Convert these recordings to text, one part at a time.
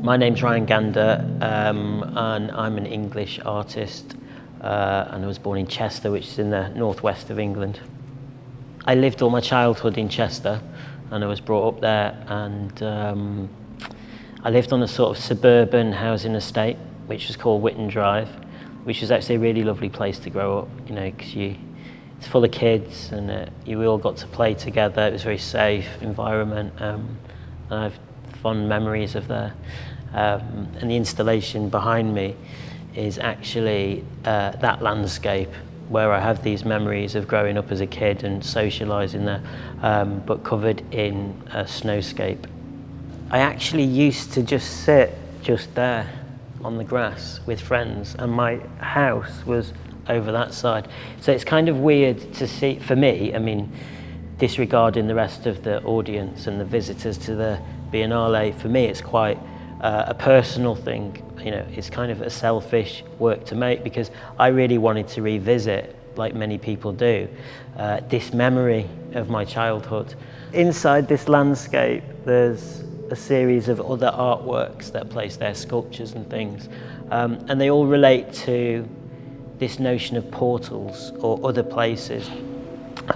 My name's Gander, and I'm an English artist, and I was born in Chester, which is in the northwest of England. I lived all my childhood in Chester, and I was brought up there, and I lived on a sort of suburban housing estate, which was called Whitton Drive, which was actually a really lovely place to grow up, you know, because it's full of kids, and we all got to play together. It was a very safe environment, and I have fond memories of there. And the installation behind me is actually that landscape where I have these memories of growing up as a kid and socialising there, but covered in a snowscape. I actually used to just sit just there on the grass with friends, and my house was over that side. So it's kind of weird to see, for me, I mean, disregarding the rest of the audience and the visitors to the Biennale, for me it's quite a personal thing. You know, it's kind of a selfish work to make because I really wanted to revisit, like many people do, this memory of my childhood. Inside this landscape, there's a series of other artworks that place there, sculptures and things, and they all relate to this notion of portals or other places,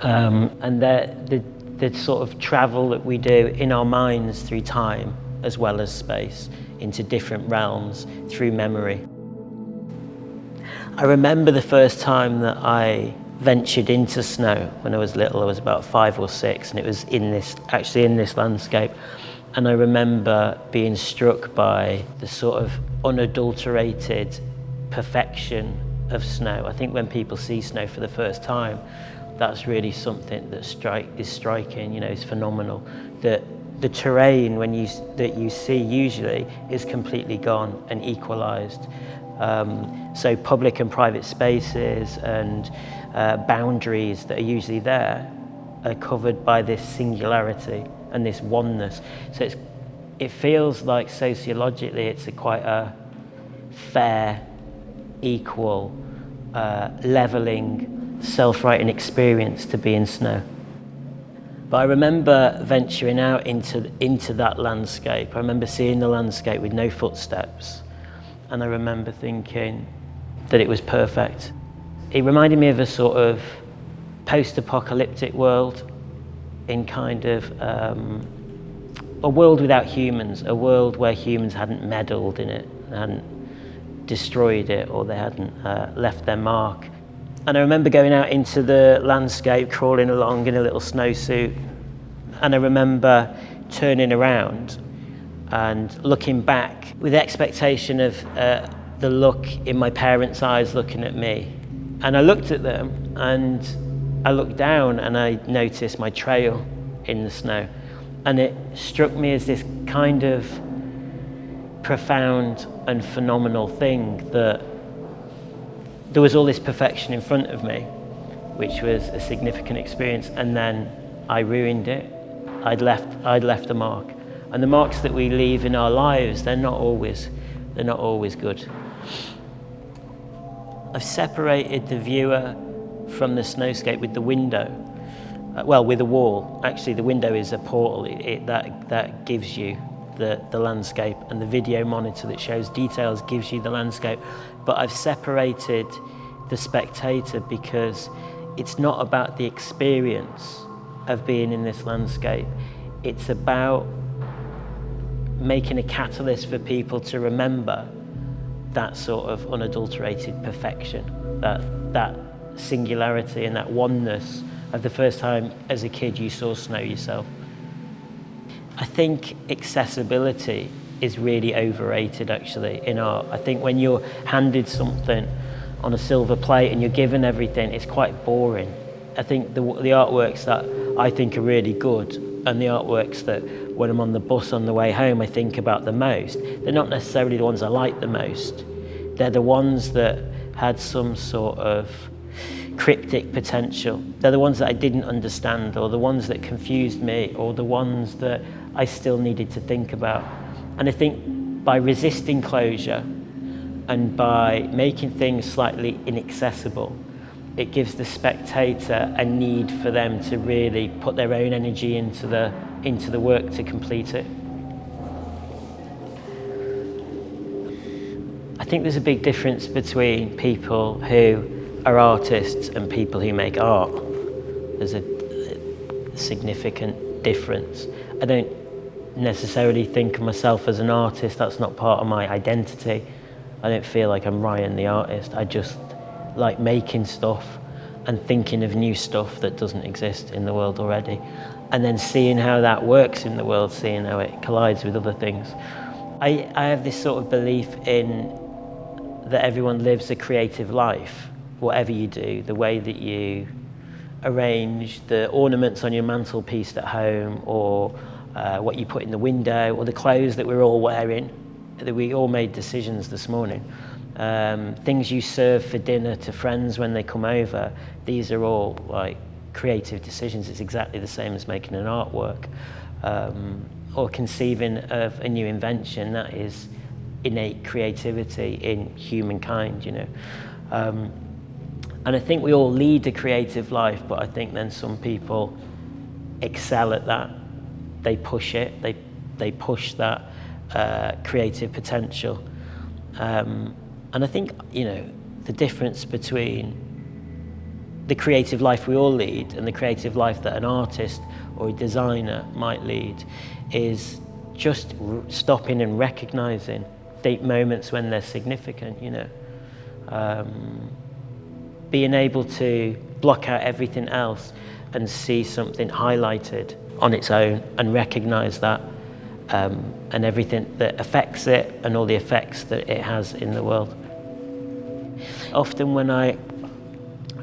and the sort of travel that we do in our minds through time as well as space into different realms through memory. I remember the first time that I ventured into snow when I was little. I was about 5 or 6, and it was in this landscape. And I remember being struck by the sort of unadulterated perfection of snow. I think when people see snow for the first time, that's really something that is striking. You know, it's phenomenal. The terrain that you see usually is completely gone and equalised. So public and private spaces and boundaries that are usually there are covered by this singularity and this oneness. So it feels like sociologically it's quite a fair, equal, levelling, self-writing experience to be in snow. But I remember venturing out into that landscape. I remember seeing the landscape with no footsteps, and I remember thinking that it was perfect. It reminded me of a sort of post-apocalyptic world, in kind of a world without humans, a world where humans hadn't meddled in it, hadn't destroyed it, or they hadn't left their mark. And I remember going out into the landscape, crawling along in a little snowsuit, and I remember turning around and looking back with the expectation of the look in my parents' eyes looking at me. And I looked at them, and I looked down, and I noticed my trail in the snow. And it struck me as this kind of profound and phenomenal thing, that there was all this perfection in front of me, which was a significant experience, and then I ruined it. I'd left a mark. And the marks that we leave in our lives, they're not always good. I've separated the viewer from the snowscape with the window, with a wall. Actually, the window is a portal that gives you the landscape, and the video monitor that shows details gives you the landscape. But I've separated the spectator because it's not about the experience of being in this landscape. It's about making a catalyst for people to remember that sort of unadulterated perfection, that singularity and that oneness of the first time as a kid you saw snow yourself. I think accessibility is really overrated, actually, in art. I think when you're handed something on a silver plate and you're given everything, it's quite boring. I think the artworks that I think are really good, and the artworks that when I'm on the bus on the way home I think about the most, they're not necessarily the ones I like the most. They're the ones that had some sort of cryptic potential. They're the ones that I didn't understand, or the ones that confused me, or the ones that I still needed to think about. And I think by resisting closure and by making things slightly inaccessible, it gives the spectator a need for them to really put their own energy into the work to complete it. I think there's a big difference between people who are artists and people who make art. There's a significant difference. I don't necessarily think of myself as an artist. That's not part of my identity. I don't feel like I'm Ryan the artist. I just like making stuff and thinking of new stuff that doesn't exist in the world already, and then seeing how that works in the world, seeing how it collides with other things. I have this sort of belief in that everyone lives a creative life, whatever you do, the way that you arrange the ornaments on your mantelpiece at home, or what you put in the window, or the clothes that we're all wearing, that we all made decisions this morning. Things you serve for dinner to friends when they come over, these are all like creative decisions. It's exactly the same as making an artwork, or conceiving of a new invention. That is innate creativity in humankind, you know. And I think we all lead a creative life, but I think then some people excel at that. They push it, they push that creative potential. And I think, you know, the difference between the creative life we all lead and the creative life that an artist or a designer might lead is just stopping and recognizing the moments when they're significant, you know. Being able to block out everything else and see something highlighted on its own and recognize that, and everything that affects it and all the effects that it has in the world. Often when I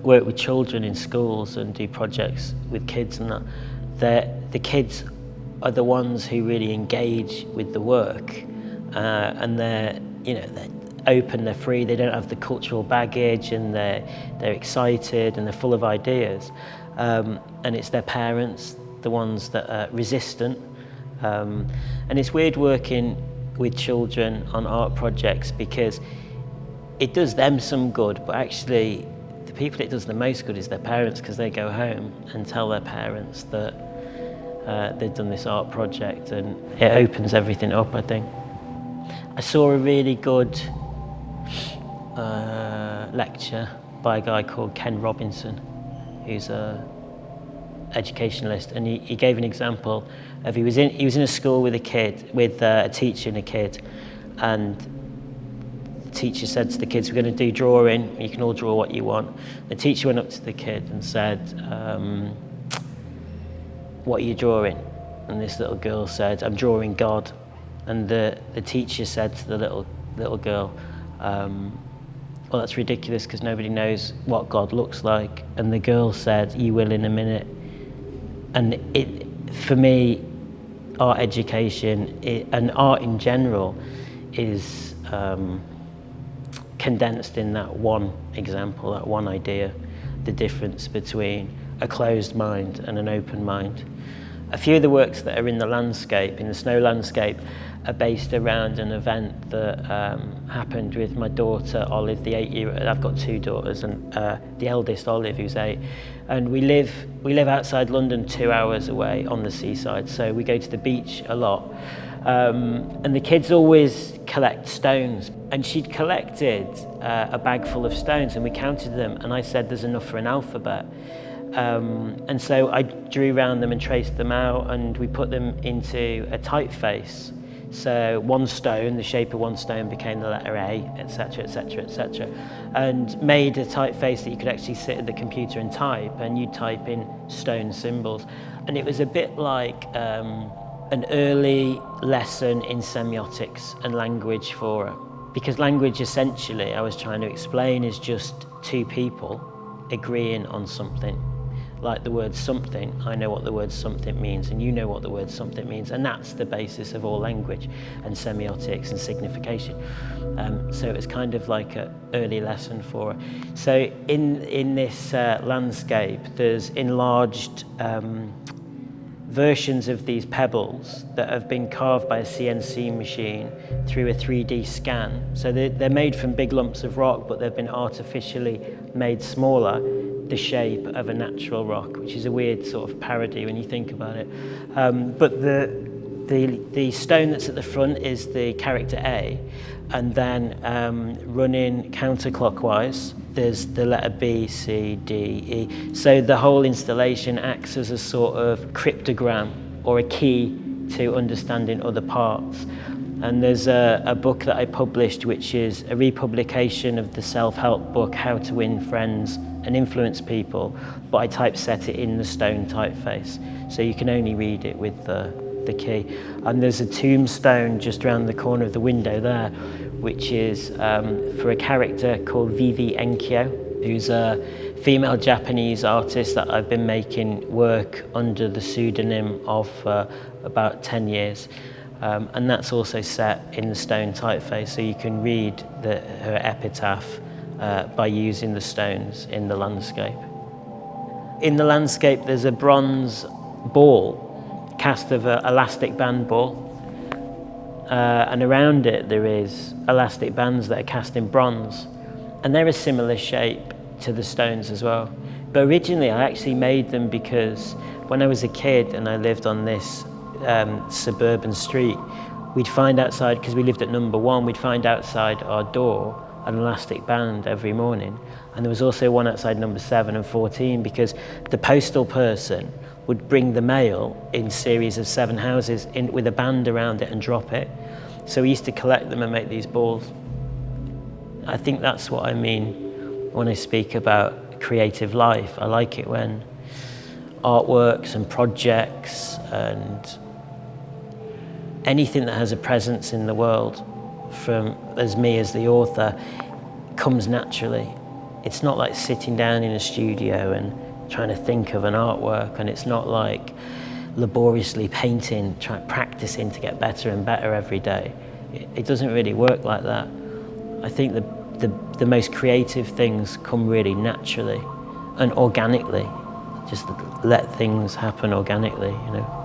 work with children in schools and do projects with kids and that, the kids are the ones who really engage with the work, and they're open, they're free, they don't have the cultural baggage, and they're excited and they're full of ideas. And it's their parents, the ones that are resistant. And it's weird working with children on art projects because it does them some good, but actually the people it does the most good is their parents, because they go home and tell their parents that they've done this art project, and it opens everything up, I think. I saw a really good lecture by a guy called Ken Robinson, who's a educationalist, and he gave an example of he was in a school with a teacher and a kid, and the teacher said to the kids, "We're going to do drawing, you can all draw what you want." The teacher went up to the kid and said, "What are you drawing?" And this little girl said, "I'm drawing God." And the teacher said to the little girl, "Well, that's ridiculous, because nobody knows what God looks like." And the girl said, "You will in a minute." And for me, art education and art in general is condensed in that one example, that one idea, the difference between a closed mind and an open mind. A few of the works that are in the landscape, in the snow landscape, are based around an event that happened with my daughter Olive, I've got two daughters, and the eldest Olive, who's 8, and we live outside London, 2 hours away on the seaside, so we go to the beach a lot. And the kids always collect stones, and she'd collected a bag full of stones, and we counted them, and I said there's enough for an alphabet. And so I drew around them and traced them out, and we put them into a typeface. So one stone, the shape of one stone became the letter A, etc., etc., etc., and made a typeface that you could actually sit at the computer and type, and you'd type in stone symbols. And it was a bit like an early lesson in semiotics and language for her. Because language, essentially, I was trying to explain, is just two people agreeing on something. Like the word something, I know what the word something means, and you know what the word something means, and that's the basis of all language and semiotics and signification. So it was kind of like an early lesson for her. So in this landscape, there's enlarged versions of these pebbles that have been carved by a CNC machine through a 3D scan. So they're made from big lumps of rock, but they've been artificially made smaller, the shape of a natural rock, which is a weird sort of parody when you think about it. But The stone that's at the front is the character A, and then running counterclockwise, there's the letter B, C, D, E. So the whole installation acts as a sort of cryptogram or a key to understanding other parts. And there's a book that I published, which is a republication of the self-help book, How to Win Friends and Influence People, but I typeset it in the stone typeface. So you can only read it with the key. And there's a tombstone just around the corner of the window there, which is for a character called Vivi Enkyo, who's a female Japanese artist that I've been making work under the pseudonym of about 10 years. And that's also set in the stone typeface, so you can read her epitaph by using the stones in the landscape. In the landscape, there's a bronze ball cast of an elastic band ball, and around it there is elastic bands that are cast in bronze, and they're a similar shape to the stones as well. But originally I actually made them because when I was a kid and I lived on this suburban street, we'd find outside, because we lived at number 1, we'd find outside our door an elastic band every morning, and there was also one outside number 7 and 14, because the postal person would bring the mail in series of 7 houses with a band around it and drop it. So we used to collect them and make these balls. I think that's what I mean when I speak about creative life. I like it when artworks and projects and anything that has a presence in the world from as me as the author comes naturally. It's not like sitting down in a studio and trying to think of an artwork, and it's not like laboriously painting, practicing to get better and better every day. It doesn't really work like that. I think the most creative things come really naturally and organically. Just let things happen organically, you know.